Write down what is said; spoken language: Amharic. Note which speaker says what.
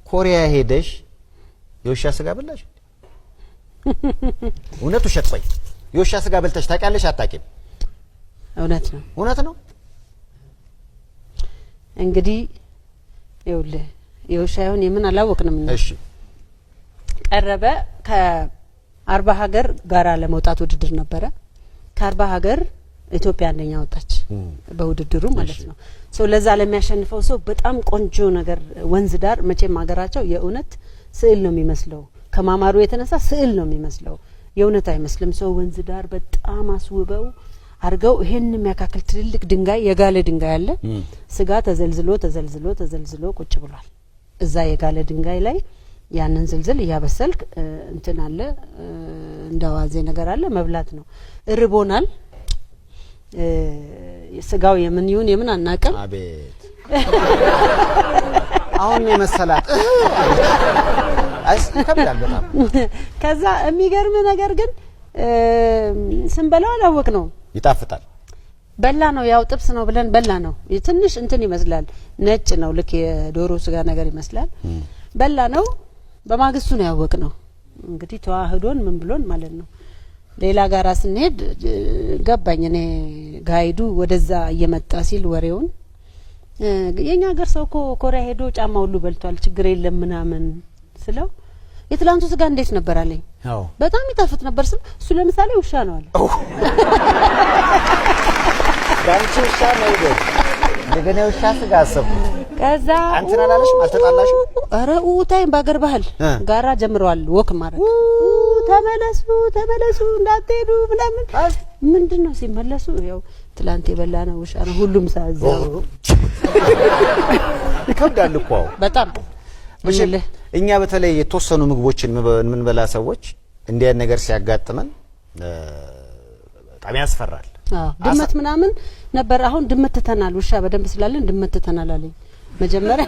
Speaker 1: ኮሪያ ሄደሽ የውሻ ስጋ በላሽ? እውነት ውሸት? ቆይ የውሻ ስጋ በልተሽ ታውቂያለሽ አታውቂም?
Speaker 2: እውነት ነው።
Speaker 1: እውነት ነው።
Speaker 2: እንግዲህ ይኸውልህ የውሻ ይሁን የምን አላወቅንም።
Speaker 1: እሺ
Speaker 2: ቀረበ ከ40 ሀገር ጋራ ለመውጣት ውድድር ነበረ። ከ40 ሀገር ኢትዮጵያ አንደኛ ወጣች በውድድሩ ማለት ነው። ለዛ ለሚያሸንፈው ሰው በጣም ቆንጆ ነገር ወንዝ ዳር መቼም ሀገራቸው የእውነት ስዕል ነው የሚመስለው። ከማማሩ የተነሳ ስዕል ነው የሚመስለው፣ የእውነት አይመስልም። ሰው ወንዝ ዳር በጣም አስውበው አርገው ይሄን የሚያካክል ትልልቅ ድንጋይ የጋለ ድንጋይ አለ። ስጋ ተዘልዝሎ ተዘልዝሎ ተዘልዝሎ ቁጭ ብሏል። እዛ የጋለ ድንጋይ ላይ ያንን ዝልዝል እያበሰልክ እንትን አለ እንደዋዜ ነገር አለ መብላት ነው። እርቦናል። ስጋው የምን ይሁን የምን አናቀም።
Speaker 1: አቤት አሁን የመሰላት አይስከብዳል በጣም።
Speaker 2: ከዛ የሚገርም ነገር ግን ስንበላው አላወቅ ነው።
Speaker 1: ይጣፍጣል።
Speaker 2: በላ ነው ያው ጥብስ ነው ብለን በላ ነው። ትንሽ እንትን ይመስላል፣ ነጭ ነው፣ ልክ የዶሮ ስጋ ነገር ይመስላል። በላ ነው። በማግስቱ ነው ያወቅ ነው። እንግዲህ ተዋህዶን ምን ብሎን ማለት ነው። ሌላ ጋራ ስንሄድ ገባኝ እኔ ጋይዱ ወደዛ እየመጣ ሲል ወሬውን የኛ ሀገር ሰው እኮ ኮሪያ ሄዶ ጫማ ሁሉ በልቷል ችግር የለም ምናምን ስለው የትላንቱ ስጋ እንዴት ነበር አለኝ። በጣም ይጣፍጥ ነበር ስል እሱ ለምሳሌ ውሻ ነው አለ።
Speaker 1: ዳንቺ ውሻ ነው ይገ እንደገና ውሻ ስጋ አሰብኩ።
Speaker 2: ከዛ
Speaker 1: አንተና አላለሽም አልተጣላሽም?
Speaker 2: አረ ኡታይም ባገር ባህል ጋራ ጀምረዋል ወክ ማድረግ። ተመለሱ ተመለሱ እንዳትሄዱ ምናምን ምንድነው ሲመለሱ ያው ትላንት የበላነው ውሻ ነው ሁሉም ሳዛው
Speaker 1: ይከብዳል እኮ በጣም። እኛ በተለይ የተወሰኑ ምግቦችን ምን በላ ሰዎች እንዲያ ነገር ሲያጋጥመን በጣም ያስፈራል።
Speaker 2: ድመት ምናምን ነበር። አሁን ድመት ተተናል። ውሻ በደንብ ስላለን ድመት ተተናል አለኝ መጀመሪያ